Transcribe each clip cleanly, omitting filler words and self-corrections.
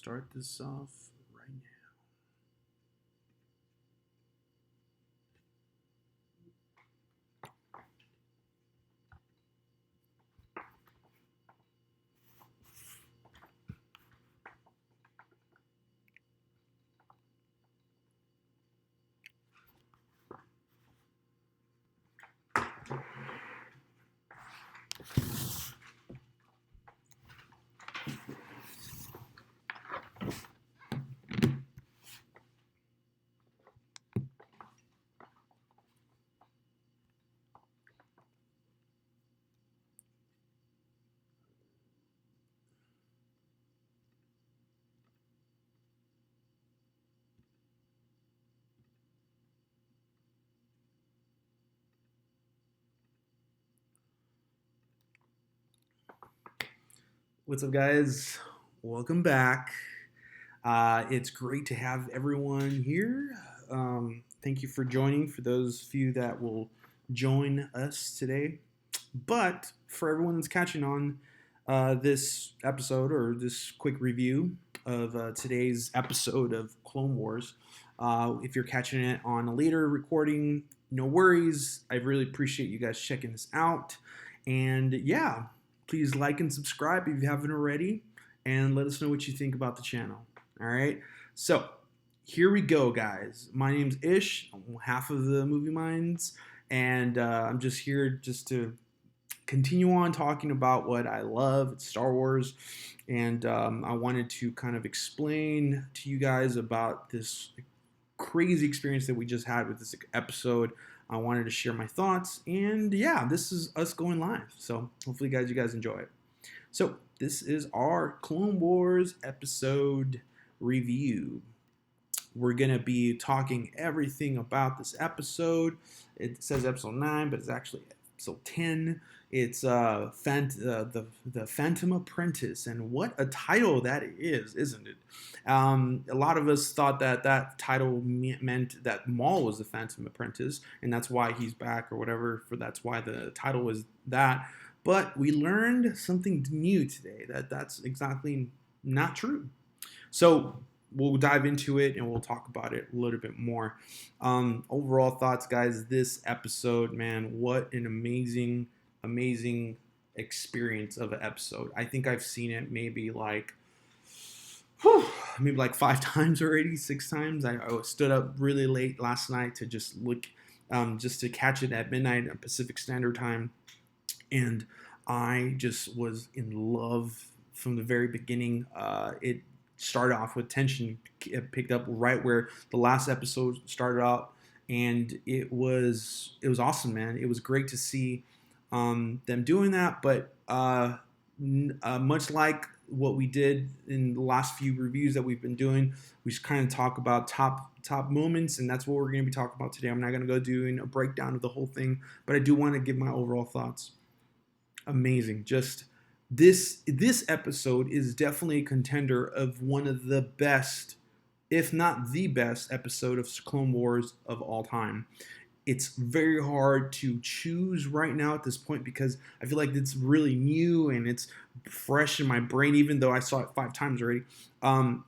start this off right now. What's up, guys? Welcome back. It's great to have everyone here. Thank you for joining, for those few that will join us today. But for everyone that's catching on this episode or this quick review of today's episode of Clone Wars, if you're catching it on a later recording, no worries. I really appreciate you guys checking this out. And yeah, please like and subscribe if you haven't already, and let us know what you think about the channel. All right, so here we go, guys. My name's Ish. I'm half of the Movie Minds, and I'm just here just to continue on talking about what I love. It's Star Wars, and I wanted to kind of explain to you guys about this crazy experience that we just had with this episode. I wanted to share my thoughts, and yeah, this is us going live. So hopefully, you guys enjoy it. So this is our Clone Wars episode review. We're gonna be talking everything about this episode. It says episode 9, but it's actually episode 10. It's the Phantom Apprentice, and what a title that is, isn't it? A lot of us thought that title meant that Maul was the Phantom Apprentice, and that's why he's back or whatever. That's why the title was that. But we learned something new today, that's exactly not true. So we'll dive into it and we'll talk about it a little bit more. Overall thoughts, guys, this episode, man, what an amazing experience of an episode. I think I've seen it maybe like 5 times already, 6 times. I stood up really late last night to just look, just to catch it at midnight at Pacific Standard Time. And I just was in love from the very beginning. It started off with tension, picked up right where the last episode started out, and it was awesome, man. It was great to see them doing that, but much like what we did in the last few reviews that we've been doing, we just kind of talk about top moments, and that's what we're going to be talking about today. I'm not going to go doing a breakdown of the whole thing, but I do want to give my overall thoughts. Amazing. Just this episode is definitely a contender of one of the best, if not the best, episode of Clone Wars of all time. It's very hard to choose right now at this point because I feel like it's really new and it's fresh in my brain, even though I saw it 5 times already.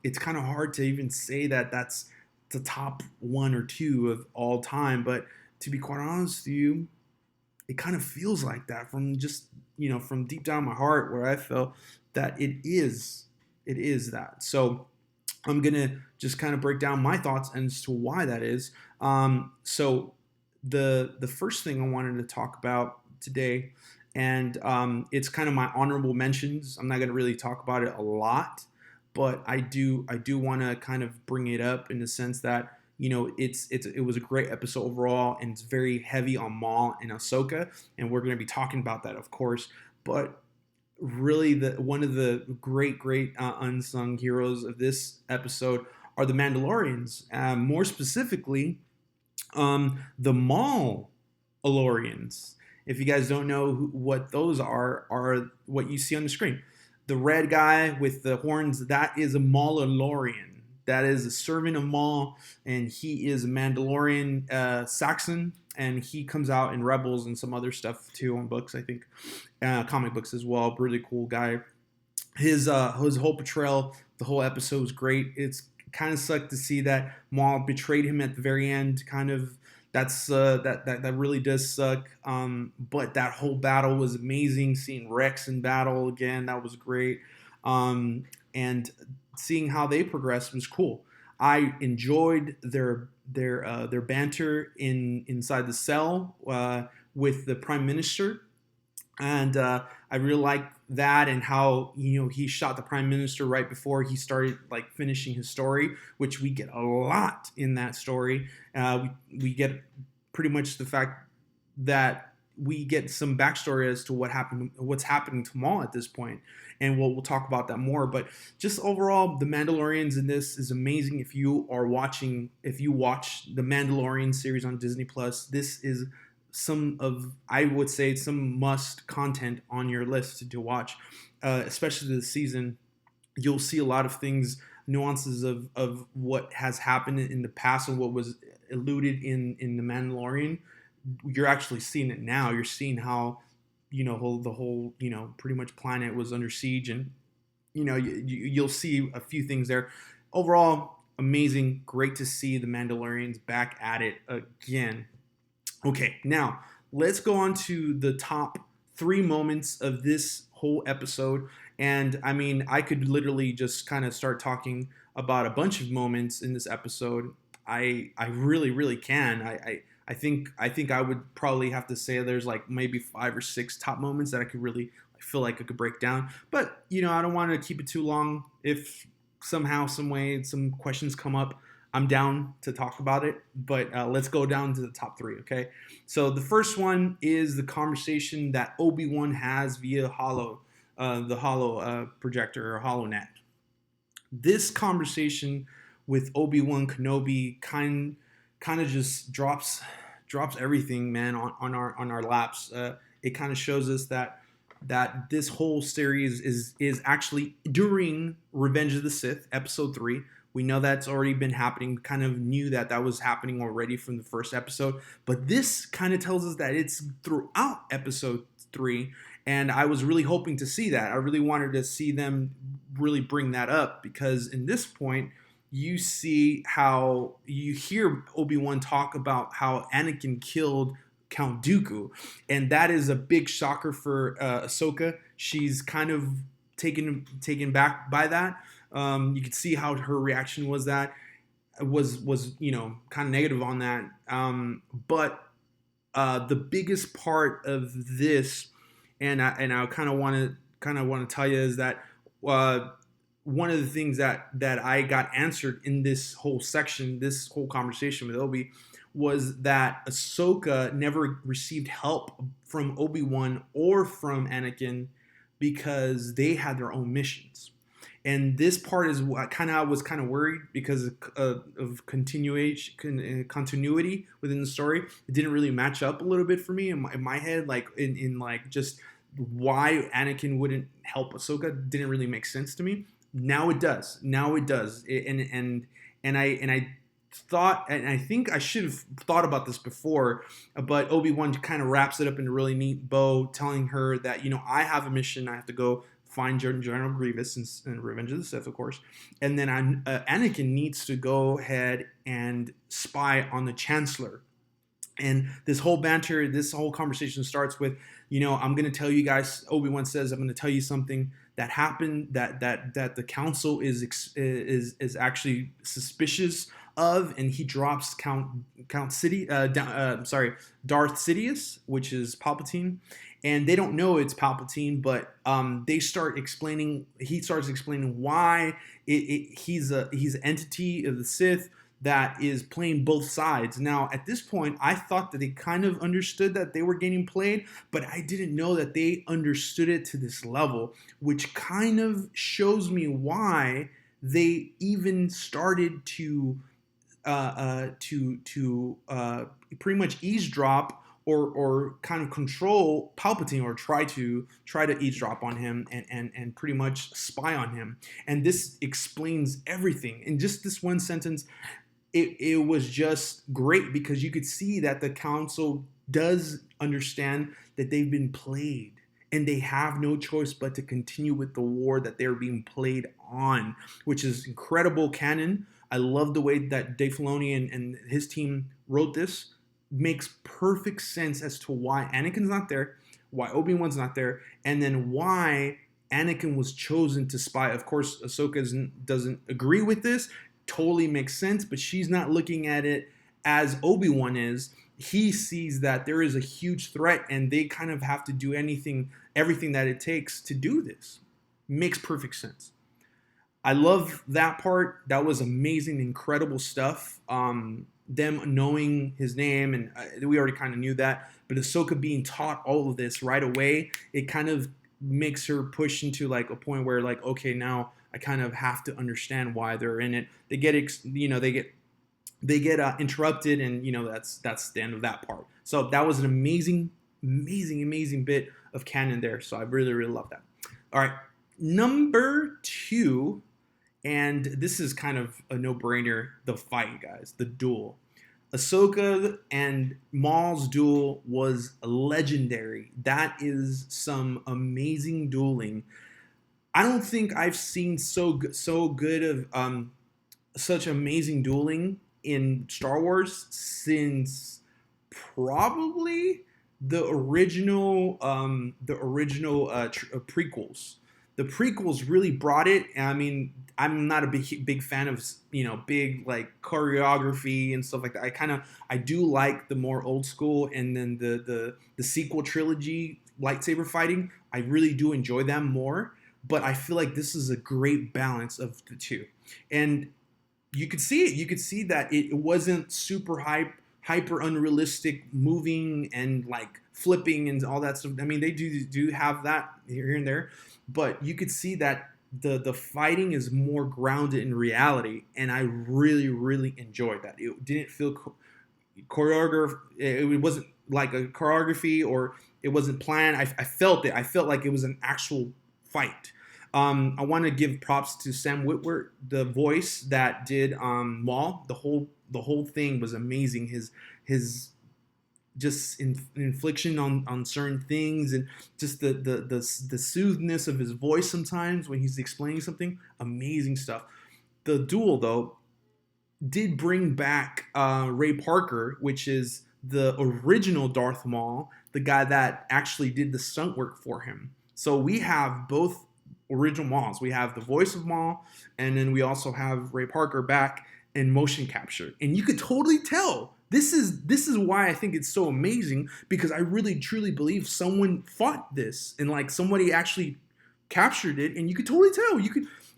It's kind of hard to even say that that's the top 1 or 2 of all time, but to be quite honest with you, it kind of feels like that from just, from deep down my heart, where I felt that it is that. So I'm going to just kind of break down my thoughts as to why that is. So the first thing I wanted to talk about today, and it's kind of my honorable mentions. I'm not going to really talk about it a lot, but I do want to kind of bring it up in the sense that, it was a great episode overall, and it's very heavy on Maul and Ahsoka, and we're going to be talking about that, of course. But really, one of the great unsung heroes of this episode are the Mandalorians. More specifically, the Maul-Alorians. If you guys don't know what those are what you see on the screen. The red guy with the horns, that is a Maul-Alorian. That is a servant of Maul, and he is a Mandalorian Saxon, and he comes out in Rebels and some other stuff too on books, I think, comic books as well. Really cool guy. his whole portrayal, the whole episode was great. It's kind of sucked to see that Maul betrayed him at the very end. Kind of that really does suck. But that whole battle was amazing. Seeing Rex in battle again, that was great. And seeing how they progressed was cool. I enjoyed their banter inside the cell with the Prime Minister, and I really like that, and how he shot the prime minister right before he started like finishing his story, which we get a lot in that story. We get pretty much the fact that we get some backstory as to what's happening to Maul at this point, and we'll talk about that more. But just overall, the Mandalorians in this is amazing. If you watch the Mandalorian series on Disney Plus, this is I would say, some must content on your list to watch, especially this season. You'll see a lot of things, nuances of what has happened in the past and what was alluded in the Mandalorian. You're actually seeing it now. You're seeing how the whole pretty much planet was under siege, and you'll see a few things there. Overall, amazing, great to see the Mandalorians back at it again. Okay, now let's go on to the top 3 moments of this whole episode. And I mean, I could literally just kind of start talking about a bunch of moments in this episode. I really, really can. I think I would probably have to say there's like maybe 5 or 6 top moments that I could really feel like I could break down. But I don't want to keep it too long. If somehow, some way, some questions come up, I'm down to talk about it, but let's go down to the top 3, okay? So the first one is the conversation that Obi-Wan has via the Holo projector or HoloNet. This conversation with Obi-Wan Kenobi kind of just drops everything, man, on our laps. It kind of shows us that this whole series is actually during Revenge of the Sith, Episode 3. We know that's already been happening. Kind of knew that was happening already from the first episode. But this kind of tells us that it's throughout Episode 3. And I was really hoping to see that. I really wanted to see them really bring that up, because in this point, you see how you hear Obi-Wan talk about how Anakin killed Count Dooku. And that is a big shocker for Ahsoka. She's kind of taken back by that. You could see how her reaction was kind of negative on that. But the biggest part of this, and I kind of want to tell you, is that one of the things that I got answered in this whole section, this whole conversation with Obi, was that Ahsoka never received help from Obi-Wan or from Anakin because they had their own missions. And this part is what I was kind of worried, because of continuity within the story. It didn't really match up a little bit for me in my head, like in like just why Anakin wouldn't help Ahsoka didn't really make sense to me. Now it does. And I thought, and I think I should have thought about this before, but Obi-Wan kind of wraps it up in a really neat bow, telling her that I have a mission. I have to go find General Grievous in Revenge of the Sith, of course. And then Anakin needs to go ahead and spy on the Chancellor. And this whole banter, this whole conversation starts with, I'm going to tell you guys, Obi-Wan says, I'm going to tell you something that happened that the council is actually suspicious of, and he drops Darth Sidious, which is Palpatine. And they don't know it's Palpatine, but he starts explaining why he's an entity of the Sith that is playing both sides. Now, at this point, I thought that they kind of understood that they were getting played, but I didn't know that they understood it to this level, which kind of shows me why they even started to pretty much eavesdrop or kind of control Palpatine, or try to eavesdrop on him and pretty much spy on him. And this explains everything. In just this one sentence, it was just great, because you could see that the council does understand that they've been played. and they have no choice but to continue with the war that they're being played on, which is incredible canon. I love the way that Dave Filoni and his team wrote this. Makes perfect sense as to why Anakin's not there, why Obi-Wan's not there, and then why Anakin was chosen to spy. Of course, Ahsoka doesn't agree with this. Totally makes sense, but she's not looking at it as Obi-Wan is. He sees that there is a huge threat, and they kind of have to do everything that it takes to do this. Makes perfect sense. I love that part. That was amazing, incredible stuff. Them knowing his name, and we already kind of knew that, but Ahsoka being taught all of this right away, it kind of makes her push into like a point where like, okay, now I kind of have to understand why they're in it. They get interrupted, and that's the end of that part. So that was an amazing bit of canon there. So I really love that. All right, number 2, and this is kind of a no-brainer, the fight, guys, the duel. Ahsoka and Maul's duel was legendary. That is some amazing dueling. I don't think I've seen so good of such amazing dueling in Star Wars since probably the original prequels. The prequels really brought it. I mean, I'm not a big fan of big like choreography and stuff like that. I do like the more old school, and then the sequel trilogy lightsaber fighting. I really do enjoy them more, but I feel like this is a great balance of the two, and you could see it. You could see that it wasn't super hyper unrealistic moving and like flipping and all that stuff. I mean, they do have that here and there, but you could see that the fighting is more grounded in reality, and I really enjoyed that. It didn't feel choreographed. It wasn't like a choreography, or it wasn't planned. I felt it. I felt like it was an actual fight. I want to give props to Sam Witwer, the voice that did Maul. The whole thing was amazing. His just infliction on certain things, and just the soothness of his voice sometimes when he's explaining something. Amazing stuff. The duel, though, did bring back Ray Parker, which is the original Darth Maul, the guy that actually did the stunt work for him. So we have both original Mauls. We have the voice of Maul, and then we also have Ray Parker back in motion capture. And you could totally tell. This is why I think it's so amazing, because I really truly believe someone fought this, and like somebody actually captured it, and you could totally tell.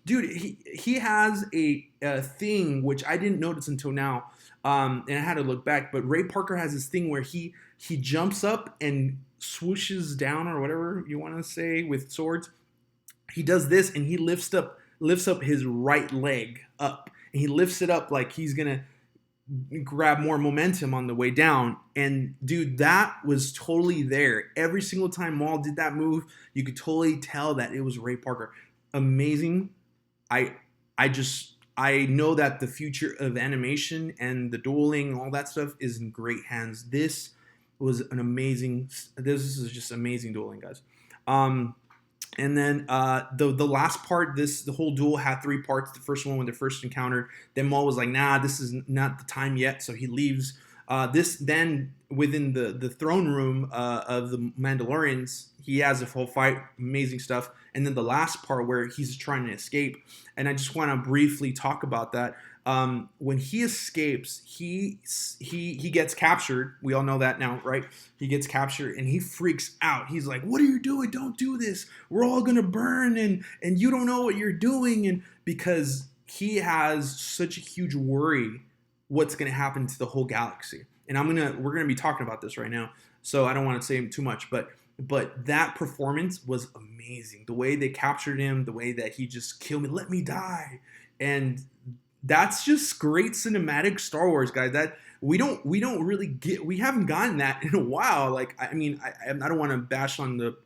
Dude, he has a thing which I didn't notice until now, and I had to look back. But Ray Parker has this thing where he jumps up and swooshes down, or whatever you want to say, with swords. He does this, and he lifts up his right leg up, and he lifts it up like he's gonna grab more momentum on the way down. And dude, that was totally there. Every single time Maul did that move, you could totally tell that it was Ray Parker. Amazing. I know that the future of animation and the dueling, all that stuff, is in great hands. This is just amazing dueling, guys. And then the last part, the whole duel had 3 parts. The first one when they first encountered, then Maul was like, nah, this is not the time yet, so he leaves. Then within the throne room of the Mandalorians, he has a full fight, amazing stuff. And then the last part where he's trying to escape, and I just want to briefly talk about that. When he escapes, he gets captured. We all know that now, right? He gets captured and he freaks out. He's like, "What are you doing? Don't do this. We're all gonna burn, and you don't know what you're doing." And because he has such a huge worry what's gonna happen to the whole galaxy. And we're gonna be talking about this right now, so I don't want to say too much, but that performance was amazing. The way they captured him, the way that he just killed me, let me die, and that's just great cinematic Star Wars, guys. That we don't really get. We haven't gotten that in a while. Like, I mean, I don't want to bash on the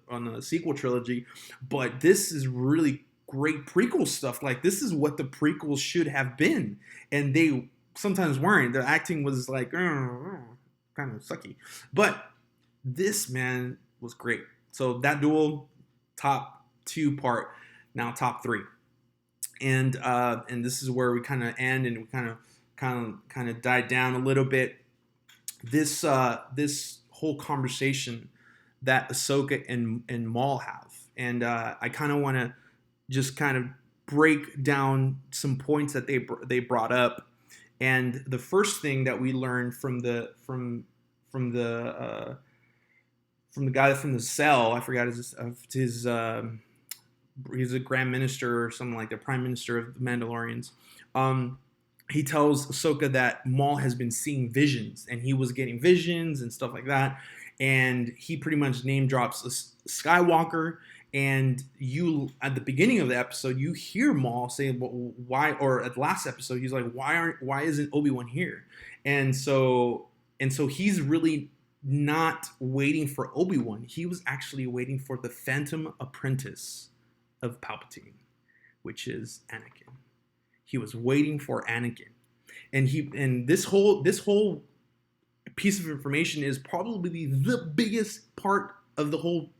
sequel trilogy, but this is really great prequel stuff. Like, this is what the prequels should have been, and they sometimes weren't. The acting was like kind of sucky, but this, man, was great. So that duel, top 2 part, now top 3. And this is where we kind of end, and we kind of died down a little bit. This whole conversation that Ahsoka and Maul have, and I kind of want to just kind of break down some points that they brought up. And the first thing that we learned from the guy from the cell, I forgot his he's a Grand Minister or something like the Prime Minister of the Mandalorians. He tells Ahsoka that Maul has been seeing visions, and he was getting visions and stuff like that. And he pretty much name drops Skywalker. And you, at the beginning of the episode, you hear Maul say, well, "Why?" Or at the last episode, he's like, "Why isn't Obi-Wan here?" And so he's really not waiting for Obi-Wan. He was actually waiting for the Phantom Apprentice of Palpatine, which is Anakin. He was waiting for Anakin, and this whole piece of information is probably the biggest part of the whole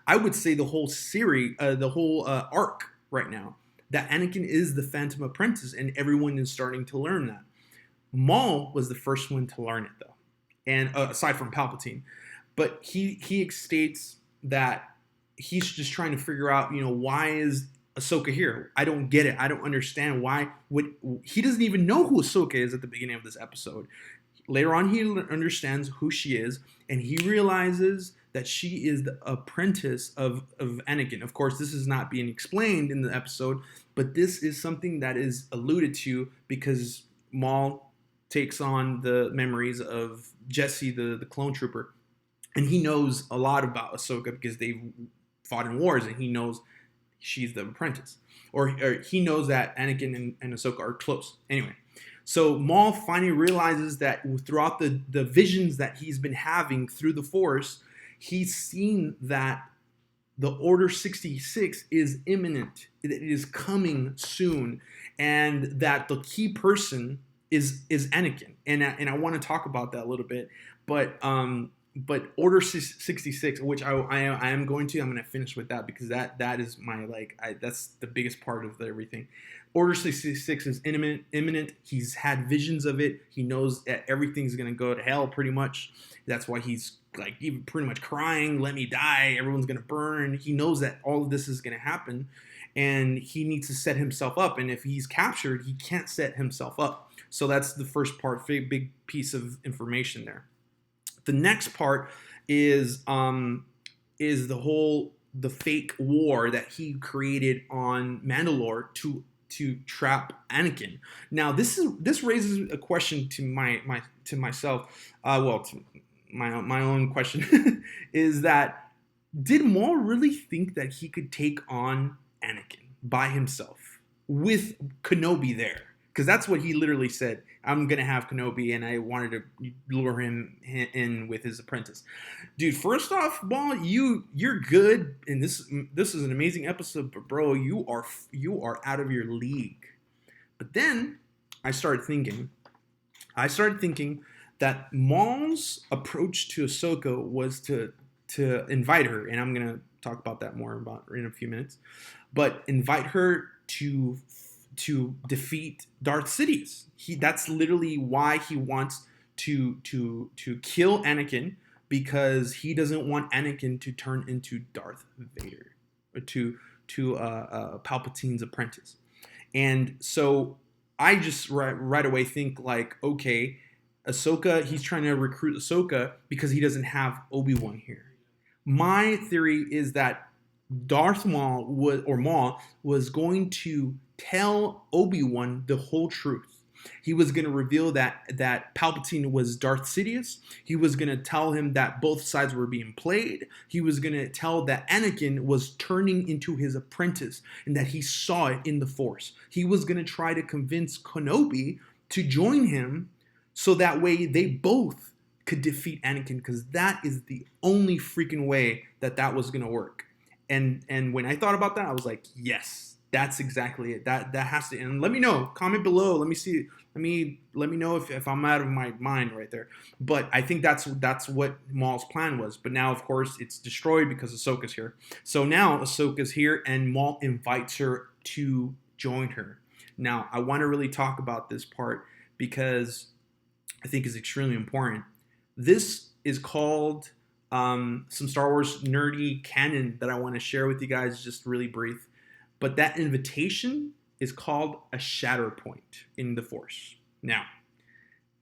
I would say the whole series, the whole arc right now. That Anakin is the Phantom Apprentice, and everyone is starting to learn that. Maul was the first one to learn it, though, and aside from Palpatine, but he states that he's just trying to figure out, why is Ahsoka here? I don't get it. I don't understand why. He doesn't even know who Ahsoka is at the beginning of this episode. Later on, he understands who she is, and he realizes that she is the apprentice of Anakin. Of course, this is not being explained in the episode, but this is something that is alluded to because Maul takes on the memories of Jesse, the clone trooper, and he knows a lot about Ahsoka because they've fought in wars, and he knows she's the apprentice, or he knows that Anakin and Ahsoka are close. Anyway, so Maul finally realizes that throughout the visions that he's been having through the Force, he's seen that the Order 66 is imminent. It is coming soon, and that the key person is Anakin. And I want to talk about that a little bit, but Order 66, which I am going to, I'm going to finish with that because that is my that's the biggest part of everything. Order 66 is imminent. He's had visions of it. He knows that everything's going to go to hell pretty much. That's why he's even pretty much crying, "Let me die, everyone's going to burn." He knows that all of this is going to happen, and he needs to set himself up. And if he's captured, he can't set himself up. So that's the first part, big piece of information there. The next part is the fake war that he created on Mandalore to trap Anakin. Now this raises a question to myself. To my own question is that, did Maul really think that he could take on Anakin by himself with Kenobi there? Because that's what he literally said. "I'm going to have Kenobi," and I wanted to lure him in with his apprentice. Dude, first off, Maul, you're good, and this is an amazing episode, but bro, you are out of your league. But then I started thinking that Maul's approach to Ahsoka was to invite her, and I'm going to talk about that more in a few minutes, but invite her to defeat Darth Sidious. That's literally why he wants to kill Anakin, because he doesn't want Anakin to turn into Darth Vader, or to Palpatine's apprentice. And so I just right away think okay, Ahsoka, he's trying to recruit Ahsoka because he doesn't have Obi-Wan here. My theory is that Maul was going to tell Obi-Wan the whole truth. He was going to reveal that Palpatine was Darth Sidious. He was going to tell him that both sides were being played. He was going to tell that Anakin was turning into his apprentice and that he saw it in the Force. He was going to try to convince Kenobi to join him so that way they both could defeat Anakin, because that is the only freaking way that was going to work. And when I thought about that, I was like, yes, That's exactly it. That has to. And let me know. Comment below. Let me see. Let me know if I'm out of my mind right there. But I think that's what Maul's plan was. But now, of course, it's destroyed because Ahsoka's here. So now Ahsoka's here, and Maul invites her to join her. Now, I want to really talk about this part because I think is extremely important. This is called some Star Wars nerdy canon that I want to share with you guys, just really brief. But that invitation is called a Shatter Point in the Force. Now,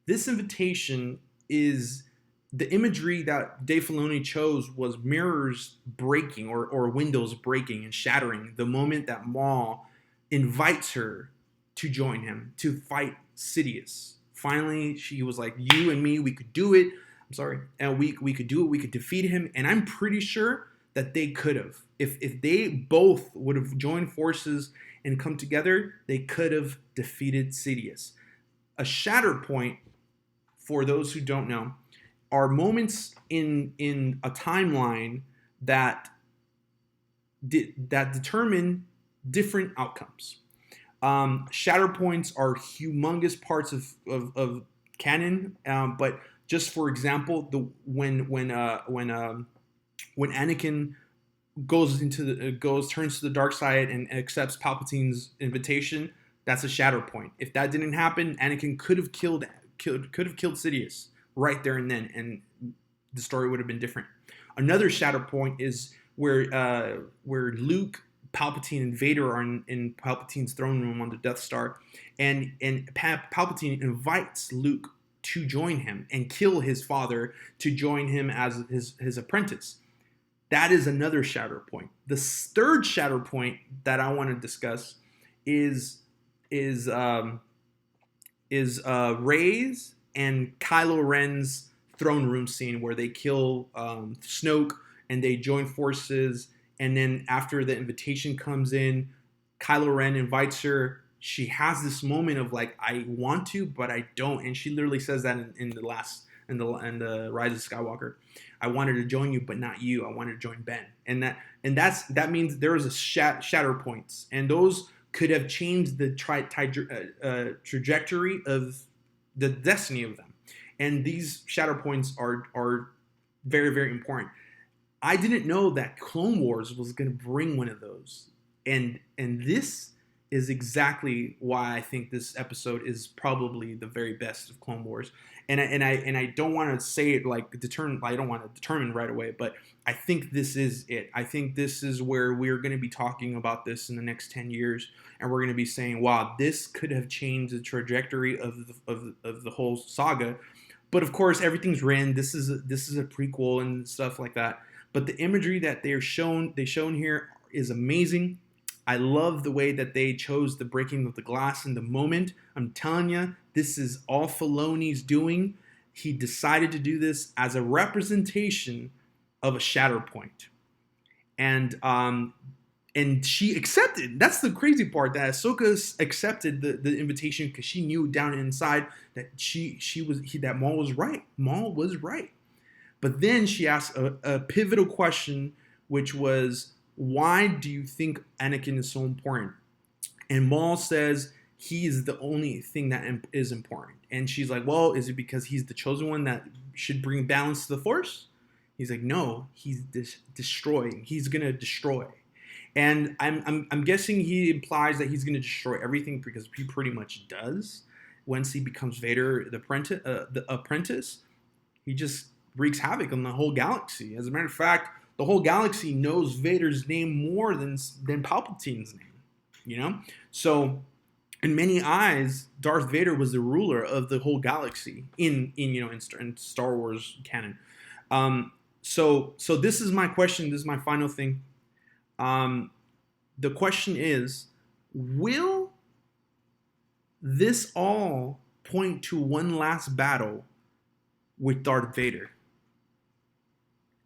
this invitation is the imagery that Dave Filoni chose was mirrors breaking or windows breaking and shattering the moment that Maul invites her to join him to fight Sidious. Finally, she was like, you and me, we could do it. I'm sorry. And we could do it. We could defeat him. And I'm pretty sure that they could have. If they both would have joined forces and come together, they could have defeated Sidious. A shatter point, for those who don't know, are moments in a timeline that determine different outcomes. Shatter points are humongous parts of canon, but just for example, when Anakin turns to the dark side and accepts Palpatine's invitation, that's a shatter point. If that didn't happen, Anakin could have killed Sidious right there and then, and the story would have been different. Another shatter point is where Luke, Palpatine, and Vader are in Palpatine's throne room on the Death Star, and Palpatine invites Luke to join him and kill his father to join him as his apprentice. That is another shatter point. The third shatter point that I want to discuss is Rey's and Kylo Ren's throne room scene where they kill Snoke and they join forces. And then after the invitation comes in, Kylo Ren invites her. She has this moment of like, I want to, but I don't. And she literally says that in the Rise of Skywalker. I wanted to join you, but not you. I wanted to join Ben. And that means there was a shatter points, and those could have changed the trajectory of the destiny of them. And these shatter points are very, very important. I didn't know that Clone Wars was going to bring one of those, and this is exactly why I think this episode is probably the very best of Clone Wars. And I don't want to say it like determine. I don't want to determine right away, but I think this is it. I think this is where we're going to be talking about this in the next 10 years, and we're going to be saying, "Wow, this could have changed the trajectory of the whole saga." But of course, everything's written. This is a prequel and stuff like that. But the imagery that they shown here is amazing. I love the way that they chose the breaking of the glass in the moment. I'm telling you, this is all Filoni's doing. He decided to do this as a representation of a shatter point. And she accepted. That's the crazy part, that Ahsoka accepted the invitation because she knew down inside that that Maul was right. Maul was right. But then she asked a pivotal question, which was, why do you think Anakin is so important? And Maul says he is the only thing that is important. And she's like, well, is it because he's the chosen one that should bring balance to the Force? He's like, no, he's destroying. He's going to destroy. And I'm guessing he implies that he's going to destroy everything, because he pretty much does. Once he becomes Vader, the apprentice, he just wreaks havoc on the whole galaxy. As a matter of fact, the whole galaxy knows Vader's name more than Palpatine's name, you know? So in many eyes, Darth Vader was the ruler of the whole galaxy in Star Wars canon. So this is my question. This is my final thing. The question is, will this all point to one last battle with Darth Vader?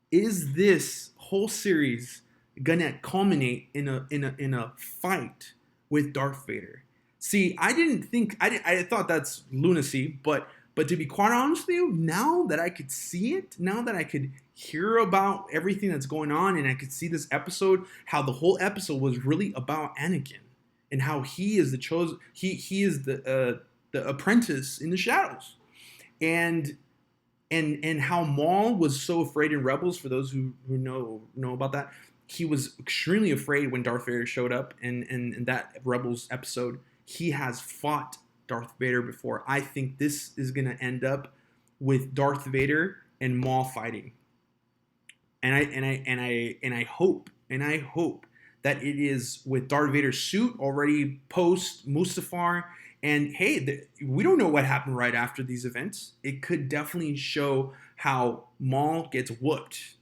Is this whole series gonna culminate in a fight with Darth Vader? See, I thought that's lunacy, but to be quite honest with you, now that I could see it, now that I could hear about everything that's going on, and I could see this episode, how the whole episode was really about Anakin. and how he is the chosen. He is the apprentice in the shadows, and how Maul was so afraid in Rebels. For those who know about that, he was extremely afraid when Darth Vader showed up, and in that Rebels episode, he has fought Darth Vader before. I think this is gonna end up with Darth Vader and Maul fighting, and I hope that it is with Darth Vader's suit already post Mustafar. And hey, we don't know what happened right after these events. It could definitely show how Maul gets whooped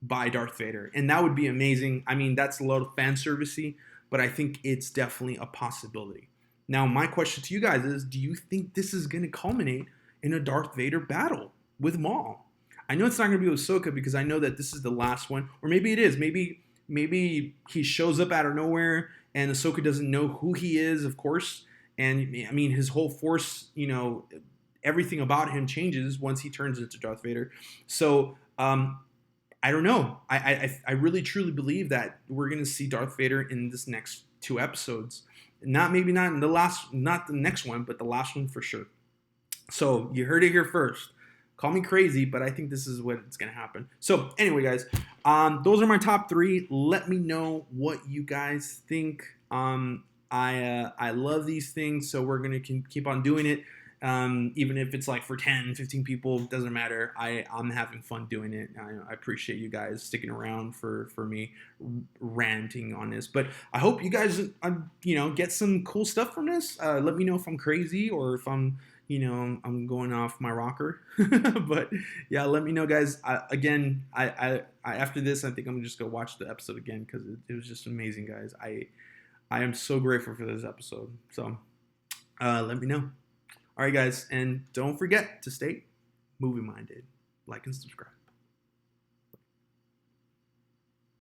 by Darth Vader, and that would be amazing. I mean, that's a lot of fan servicey, but I think it's definitely a possibility. Now, my question to you guys is: do you think this is going to culminate in a Darth Vader battle with Maul? I know it's not going to be with Ahsoka because I know that this is the last one, or maybe it is. Maybe he shows up out of nowhere and Ahsoka doesn't know who he is, of course. And I mean, his whole force, everything about him changes once he turns into Darth Vader. So I don't know. I really truly believe that we're gonna see Darth Vader in this next 2 episodes. Maybe not in not the next one, but the last one for sure. So you heard it here first. Call me crazy, but I think this is what it's gonna happen. So anyway, guys, those are my top 3. Let me know what you guys think. I love these things, so we're gonna keep on doing it. Even if it's like for 10, 15 people, doesn't matter. I'm having fun doing it. I appreciate you guys sticking around for me ranting on this. But I hope you guys, get some cool stuff from this. Let me know if I'm crazy or if I'm going off my rocker. But yeah, let me know, guys. Again, I after this, I think I'm just gonna watch the episode again because it was just amazing, guys. I am so grateful for this episode. So let me know. All right, guys, and don't forget to stay movie minded. Like and subscribe.